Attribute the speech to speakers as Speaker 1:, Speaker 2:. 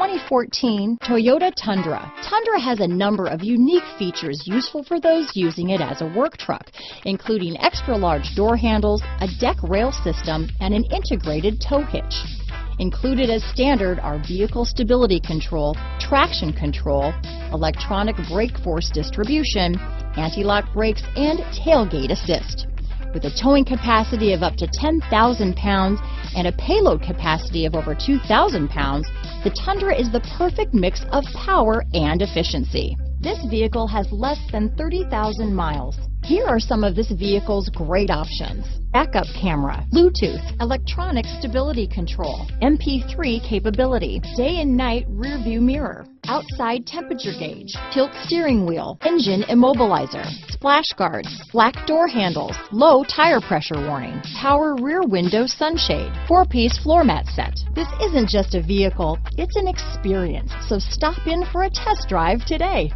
Speaker 1: 2014 Toyota Tundra. Tundra has a number of unique features useful for those using it as a work truck, including extra large door handles, a deck rail system, and an integrated tow hitch. Included as standard are vehicle stability control, traction control, electronic brake force distribution, anti-lock brakes, and tailgate assist. With a towing capacity of up to 10,000 pounds and a payload capacity of over 2,000 pounds, the Tundra is the perfect mix of power and efficiency. This vehicle has less than 30,000 miles. Here are some of this vehicle's great options: backup camera, Bluetooth, electronic stability control, MP3 capability, day and night rear view mirror, outside temperature gauge, tilt steering wheel, engine immobilizer, splash guards, black door handles, low tire pressure warning, power rear window sunshade, 4-piece floor mat set. This isn't just a vehicle, it's an experience. So stop in for a test drive today.